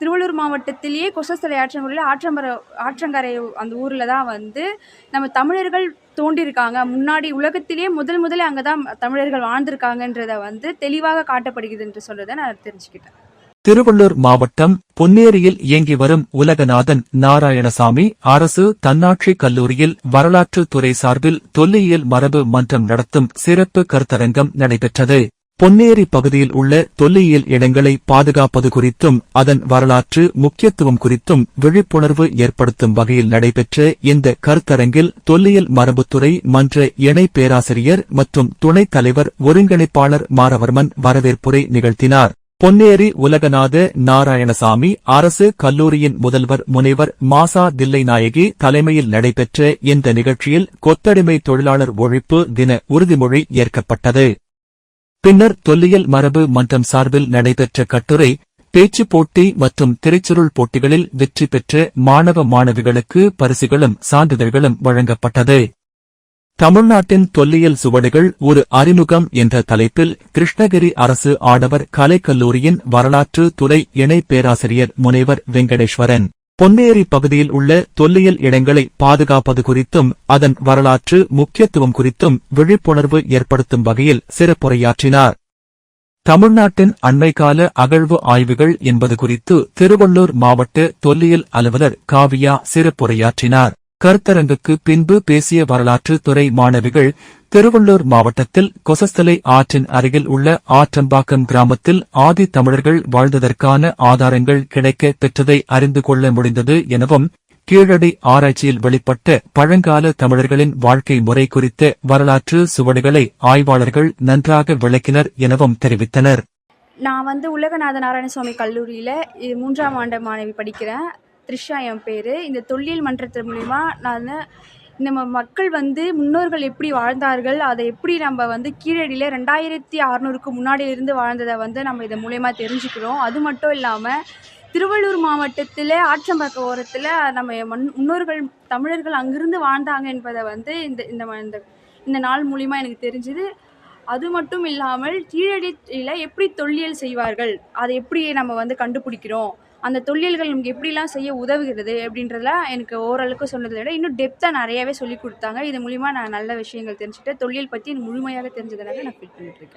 திருவள்ளூர் மாவட்டத்திலேயே கொசஸ்தலை ஆற்றங்கரை அந்த ஊரில் தான் வந்து நம்ம தமிழர்கள் தோன்றியிருக்காங்க. முன்னாடி உலகத்திலேயே முதல்ல அங்கே தான் தமிழர்கள் வாழ்ந்திருக்காங்கன்றத வந்து தெளிவாக காட்டப்படுகிறது என்று சொல்றதை நான் தெரிஞ்சுக்கிட்டேன். திருவள்ளூர் மாவட்டம் பொன்னேரியில் இயங்கி வரும் உலகநாதன் நாராயணசாமி அரசு தன்னாட்சி கல்லூரியில் வரலாற்று துறை சார்பில் தொல்லியல் மரபு மன்றம் நடத்தும் சிறப்பு கருத்தரங்கம் நடைபெற்றது. பொன்னேரி பகுதியில் உள்ள தொல்லியல் இடங்களை பாதுகாப்பது குறித்தும் அதன் வரலாற்று முக்கியத்துவம் குறித்தும் விழிப்புணர்வு ஏற்படுத்தும் வகையில் நடைபெற்ற இந்த கருத்தரங்கில் தொல்லியல் மரபுத்துறை மன்ற இணை பேராசிரியர் மற்றும் துணைத் தலைவர் ஒருங்கிணைப்பாளர் மாரவர்மன் வரவேற்புரை நிகழ்த்தினார். பொன்னேரி உலகநாத நாராயணசாமி அரசு கல்லூரியின் முதல்வர் முனைவர் மாசா தில்லைநாயகி தலைமையில் நடைபெற்ற இந்த நிகழ்ச்சியில் கொத்தடிமை தொழிலாளர் ஒழிப்பு தின உறுதிமொழி ஏற்கப்பட்டது. பின்னர் தொல்லியல் மரபு மன்றம் சார்பில் நடைபெற்ற கட்டுரை, பேச்சுப் போட்டி மற்றும் திரைச்சுருள் போட்டிகளில் வெற்றி பெற்ற மாணவ மாணவிகளுக்கு பரிசுகளும் சான்றிதழ்களும் வழங்கப்பட்டது. தமிழ்நாட்டின் தொல்லியல் சுவடுகள் ஒரு அறிமுகம் என்ற தலைப்பில் கிருஷ்ணகிரி அரசு ஆடவர் கலைக்கல்லூரியின் வரலாற்று துறை இணை பேராசிரியர் முனைவர் வெங்கடேஸ்வரன் பொன்னேரி பகுதியில் உள்ள தொல்லியல் இடங்களை பாதுகாப்பது குறித்தும் அதன் வரலாற்று முக்கியத்துவம் குறித்தும் விழிப்புணர்வு ஏற்படுத்தும் வகையில் சிறப்புரையாற்றினார். தமிழ்நாட்டின் அண்மைக்கால அகழ்வு ஆய்வுகள் என்பது குறித்து திருவள்ளூர் மாவட்ட தொல்லியல் அலுவலர் காவியா சிறப்புரையாற்றினார். கருத்தரங்குக்கு பின்பு பேசிய வரலாற்று துறை மாணவிகள், திருவள்ளூர் மாவட்டத்தில் கொசஸ்தலை ஆற்றின் அருகில் உள்ள ஆற்றம்பாக்கம் கிராமத்தில் ஆதி தமிழர்கள் வாழ்ந்ததற்கான ஆதாரங்கள் கிடைக்க பெற்றதை அறிந்து கொள்ள முடிந்தது எனவும், கீழடி ஆராய்ச்சியில் வெளிப்பட்ட பழங்கால தமிழர்களின் வாழ்க்கை முறை குறித்த வரலாற்று சுவடுகளை ஆய்வாளர்கள் நன்றாக விளக்கினர் எனவும் தெரிவித்தனர். நான் வந்து உலகநாத நாராயணசுவாமி கல்லூரியில் 3ஆம் ஆண்டு மாணவி படிக்கிறேன். த்ரிஷா என் பேர். இந்த தொல்லியல் மன்றத்தின் மூலிமா நம்ம மக்கள் வந்து முன்னோர்கள் எப்படி வாழ்ந்தார்கள், அதை எப்படி நம்ம வந்து கீழடியில் 2600க்கு முன்னாடியிலிருந்து வாழ்ந்ததை வந்து நம்ம இதன் மூலயமா தெரிஞ்சுக்கிறோம். அது மட்டும் இல்லாமல் திருவள்ளூர் மாவட்டத்தில் ஆற்றம்பாக்கம் ஓரத்தில் நம்ம முன்னோர்கள் தமிழர்கள் அங்கிருந்து வாழ்ந்தாங்க என்பதை வந்து இந்த நாள் மூலிமா எனக்கு தெரிஞ்சுது. அது மட்டும் இல்லாமல் கீழடியில் எப்படி தொல்லியல் செய்வார்கள், அதை எப்படி நம்ம வந்து கண்டுபிடிக்கிறோம், அந்த தொல்லியல்கள் நமக்கு எப்படிலாம் செய்ய உதவுகிறது அப்படின்றதெல்லாம் எனக்கு ஓரளவுக்கு சொன்னதை விட இன்னும் டெப்த்தாக நிறையாவே சொல்லிக் கொடுத்தாங்க. இது மூலிமா நான் நல்ல விஷயங்கள் தெரிஞ்சுக்கிட்டேன். தொல்லியல் பற்றி முழுமையாக தெரிஞ்சதுனால நான் ஃபீல் பண்ணிட்டு இருக்கேன்.